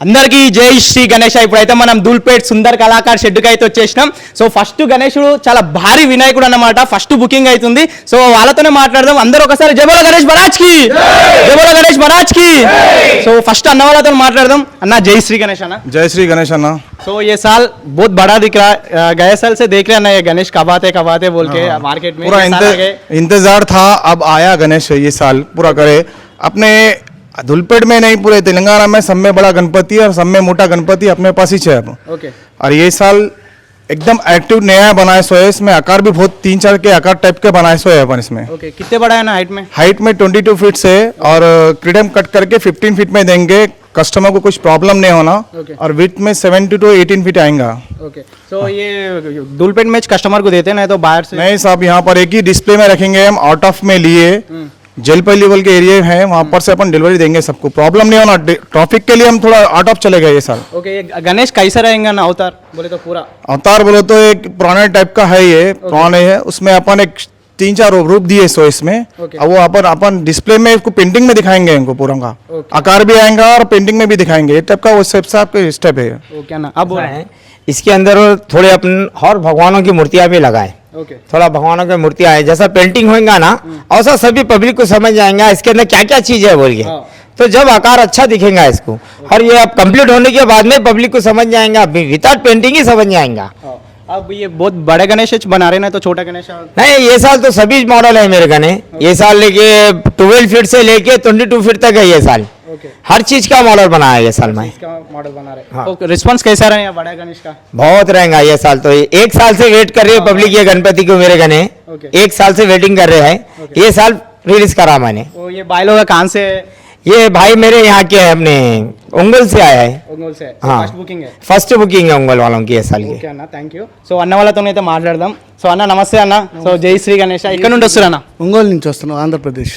అందరికీ జై శ్రీ గణేష్. ఇప్పుడైతే మనం దూల్పేట్ సుందర్ కళాకార్ షెడ్కి అయితే వచ్చేసినాం. సో ఫస్ట్ గణేశుడు చాలా భారీ వినాయకుడు అన్నమాట. ఫస్ట్ బుకింగ్ అవుతుంది. సో వాళ్ళతోనే మాట్లాడదాం. అందరూ ఒకసారి జై బోలో గణేష్ మహారాజ్ కి, జై బోలో గణేష్ మహారాజ్ కి. సో ఫస్ట్ అన్న వాళ్ళతో మాట్లాడదాం. అన్న జై శ్రీ गणेश అన్న. जय श्री गणेश अन्ना. सो ये साल बहुत बड़ा दिख रहा है. गए साल से देख रहे हैं ना ये गणेश कब आते बोल के मार्केट में पूरा इंतजार था. अब आया गणेश ये साल पूरा करे. अपने धुलपेट में नहीं पूरे तेलंगाना में सब में बड़ा गणपति और सब में मोटा गणपति अपने पास ही है. ओके. और ये साल एकदम एक्टिव नया बनाए सो है. इसमें आकार भी बहुत 3-4 के आकार टाइप के बनाए सो है अपन इसमें. ओके. कितने बड़ा है ना हाइट में 22 फीट से और क्रीडम कट करके 15 फीट में देंगे. कस्टमर को कुछ प्रॉब्लम नहीं होना. और विथ में 17 to 18 फीट आएगा. ओके. तो ये धुलपेट में कस्टमर को देते हैं ना तो बाहर से नहीं साहब, यहाँ पर एक ही डिस्प्ले में रखेंगे हम. आउट ऑफ में लिए जेलपल्ली लेवल के एरिया है वहाँ पर से अपन डिलीवरी देंगे. सबको प्रॉब्लम नहीं होना. ट्रैफिक के लिए हम थोड़ा आउट ऑफ चले गए ये साल. ओके. ये गणेश कैसा रहेगा ना अवतार बोले तो पूरा अवतार बोले तो एक पुराने टाइप का है ये. पुराने है उसमें अपन एक 3-4 रूप दिए सो इसमें. अब वो अपन डिस्प्ले में इसको पेंटिंग में दिखाएंगे. इनको पूरा का आकार भी आएगा और पेंटिंग में भी दिखाएंगे. ये टाइप का वो स्टेप है. ओके ना. अब इसके अंदर थोड़े अपन और भगवानों की मूर्तियां भी लगाए. ओके. थोड़ा भगवानों की मूर्तियां है जैसा पेंटिंग होगा ना ऐसा सभी पब्लिक को समझ जाएगा इसके अंदर क्या क्या चीज है बोल के. तो जब आकार अच्छा दिखेगा इसको और ये अब कंप्लीट होने के बाद में पब्लिक को समझ जाएगा. विदाउट पेंटिंग ही समझ जाएगा. अब ये बहुत बड़े गणेश बना रहे ना तो छोटा गणेश नहीं. ये साल तो सभी मॉडल है मेरे गणे. ये साल लेके 12 फीट से लेके 22 फीट तक है ये साल. ओके. हर चीज का मॉडल बनाया ये साल में. इसका मॉडल बना रहे हैं. ओके. रिस्पांस कैसा रहेगा बड़ा गणेश का? बहुत रहेगा ये साल. तो एक साल से वेट कर रही है पब्लिक ये गणपति को मेरे गणे. ओके. एक साल से वेटिंग कर रहे हैं. ये साल रिलीज करा मैंने. वो ये भाई लोग कहाँ से? ये भाई मेरे यहाँ के है अपने उंगल से आया है. ఒంగోలు से. हाँ. फर्स्ट बुकिंग है. फर्स्ट बुकिंग है उंगल वालों की ये साल की. ఓకే అన్న. Thank you. సో అన్న వాళ్ళతోనైతే మాట్లాడదాం. సో అన్న నమస్తే అన్న. సో జై శ్రీ గణేష్. ఇక్కడ నుండి వస్తున్నా అన్న? ఒంగోలు నుంచి వస్తున్నాం, ఆంధ్రప్రదేశ్.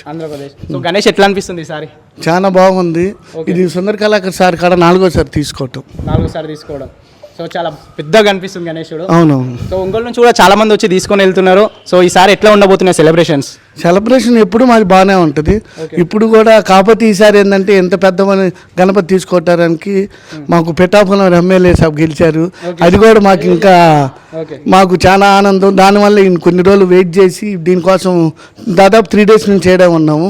సో గణేష్ ఎట్లా అనిపిస్తుంది ఈసారి? చాలా బాగుంది. ఇది సుందర్ కళాకార్ సార్ కాడ 4గోసారి తీసుకోవటం. 4సారి తీసుకోవడం. సో చాలా పెద్దగా అనిపిస్తుంది గణేశుడు. అవునవును. సో ఒంగోలు నుంచి కూడా చాలా మంది వచ్చి తీసుకొని వెళ్తున్నారు. సో ఈసారి ఎట్లా ఉండబోతున్నాయి సెలబ్రేషన్స్? సెలబ్రేషన్ ఎప్పుడు మాది బాగానే ఉంటుంది. ఇప్పుడు కూడా కాకపోతే ఈసారి ఏంటంటే ఎంత పెద్ద గణపతి తీసుకోవటానికి మాకు పిఠాపురం ఎమ్మెల్యే సాబ్ గెలిచారు. అది కూడా మాకు ఇంకా మాకు చాలా ఆనందం. దానివల్ల కొన్ని రోజులు వెయిట్ చేసి దీనికోసం దాదాపు 3 days నుంచి చేయడం ఉన్నాము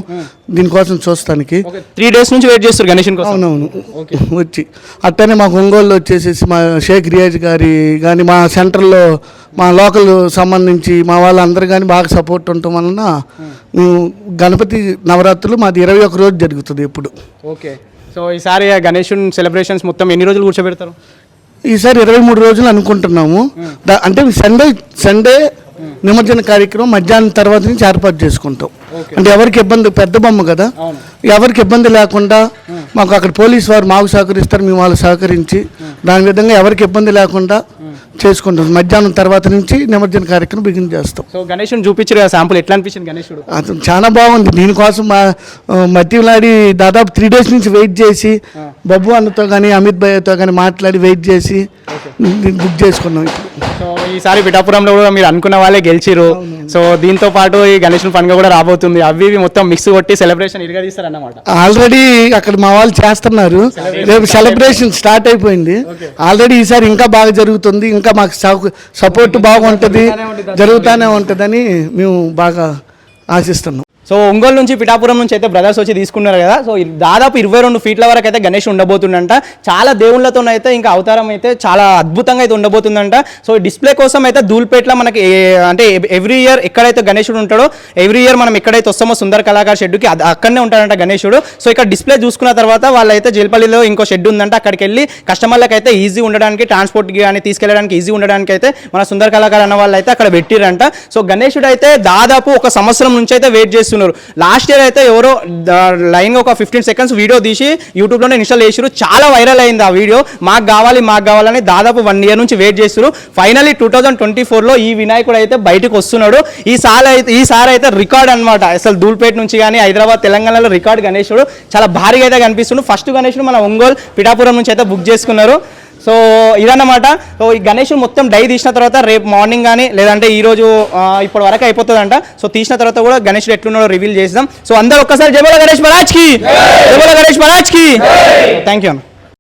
దీనికోసం చూస్తానికి. 3 days నుంచి వెయిట్ చేస్తారు గణేష్ కోసం? అవునవును. వచ్చి అట్టనే మాకు ఒంగోలులో వచ్చేసేసి మా షేక్ రియాజ్ గారి కానీ మా సెంటర్లో మా లోకల్ సంబంధించి మా వాళ్ళందరూ కానీ బాగా సపోర్ట్ ఉండటం వలన మేము గణపతి నవరాత్రులు మాది 21 రోజు జరుగుతుంది ఎప్పుడు. ఓకే. సో ఈసారి గణేష్ సెలబ్రేషన్స్ మొత్తం ఎన్ని రోజులు కూర్చోబెడతారు? ఈసారి 23 రోజులు అనుకుంటున్నాము. అంటే సండే నిమజ్జన కార్యక్రమం మధ్యాహ్నం తర్వాత నుంచి ఏర్పాటు చేసుకుంటాం. అంటే ఎవరికి ఇబ్బంది, పెద్ద బొమ్మ కదా, ఎవరికి ఇబ్బంది లేకుండా మాకు అక్కడ పోలీసు వారు మాకు సహకరిస్తారు, మేము వాళ్ళు సహకరించి దాని విధంగా ఎవరికి ఇబ్బంది లేకుండా చేసుకుంటాం. మధ్యాహ్నం తర్వాత నుంచి నిమజ్జన కార్యక్రమం బిగిన్ చేస్తాం. సో గణేష్ చూపించారు కదా శాంపుల్, ఎట్లా అనిపించింది గణేశుడు? అతను చాలా బాగుంది. దీనికోసం మధ్యలాడి దాదాపు 3 days నుంచి వెయిట్ చేసి బబ్బు అన్నతో కానీ అమిత్ భయ్యతో కానీ మాట్లాడి వెయిట్ చేసి బుక్ చేసుకున్నాం ఇప్పుడు. సో ఈసారి పిఠాపురంలో కూడా మీరు అనుకున్న వాళ్ళే గెలిచిరు. సో దీంతో పాటు ఈ గణేష్ పండుగ కూడా రాబోతుంది. అవి మొత్తం మిక్స్ కొట్టి సెలబ్రేషన్ ఇరగదీస్తారు అన్నమాట. ఆల్రెడీ అక్కడ మా వాళ్ళు చేస్తున్నారు. రేపు సెలబ్రేషన్ స్టార్ట్ అయిపోయింది ఆల్రెడీ. ఈసారి ఇంకా బాగా జరుగుతుంది. ఇంకా మాకు సపోర్ట్ బాగుంటుంది, జరుగుతూనే ఉంటుందని మేము బాగా ఆశిస్తున్నాం. సో ఒంగోలు నుంచి పిఠాపురం నుంచి అయితే బ్రదర్స్ వచ్చి తీసుకున్నారు కదా. సో దాదాపు 22 ఫీట్ల వరకు అయితే గణేష్ ఉండబోతుందంట. చాలా దేవుళ్ళతో అయితే ఇంకా అవతారం అయితే చాలా అద్భుతంగా అయితే ఉండబోతుందంట. సో డిస్ప్లే కోసం అయితే ధూల్పేటలో మనకి అంటే ఎవ్రీ ఇయర్ ఎక్కడైతే గణేశుడు ఉంటాడో ఎవ్రీ ఇయర్ మనం ఎక్కడైతే వస్తామో సుందర్ కళాకార్ షెడ్కి అక్కడనే ఉంటాడంట గణేశుడు. సో ఇక్కడ డిస్ప్లే చూసుకున్న తర్వాత వాళ్ళైతే జైల్పల్లిలో ఇంకో షెడ్ ఉందంట. అక్కడికి వెళ్ళి కస్టమర్లకు అయితే ఈజీ ఉండడానికి, ట్రాన్స్పోర్ట్కి కానీ తీసుకెళ్ళడానికి ఈజీ ఉండడానికి అయితే మన సుందర్ కళాకార్ అన్న వాళ్ళు అయితే అక్కడ పెట్టిరంట. సో గణేశుడు అయితే దాదాపు 1 సంవత్సరం నుంచి అయితే వెయిట్ చేస్తున్నారు. లాస్ట్ ఇయర్ అయితే ఎవరో లైన్గా ఒక 15 seconds వీడియో తీసి యూట్యూబ్లోనే ఇన్స్టాల్ చేసారు. చాలా వైరల్ అయింది ఆ వీడియో. మాకు కావాలని దాదాపు 1 year నుంచి వెయిట్ చేస్తారు. ఫైనల్లీ 2024లో ఈ వినాయకుడు అయితే బయటకు వస్తున్నాడు. ఈసారి అయితే రికార్డ్ అనమాట. అసలు ధూల్పేట నుంచి కానీ హైదరాబాద్, తెలంగాణలో రికార్డ్ గణేశుడు చాలా భారీగా అయితే కనిపిస్తున్నాడు. ఫస్ట్ గణేశుడు మన ఒంగోలు పిఠాపురం నుంచి అయితే బుక్ చేసుకున్నారు. సో ఇదన్నమాట. సో ఈ గణేష్ మొత్తం డై తీసిన తర్వాత రేపు మార్నింగ్ కానీ లేదంటే ఈరోజు ఇప్పటి వరకు అయిపోతుందంట. సో తీసిన తర్వాత కూడా గణేష్ ఎట్లున్నాడో రివీల్ చేద్దాం. సో అందరూ ఒక్కసారి జై బోలో గణేష్ మహారాజ్ కి, జై బోలో గణేష్ మహారాజ్ కి. థ్యాంక్ యూ అన్న.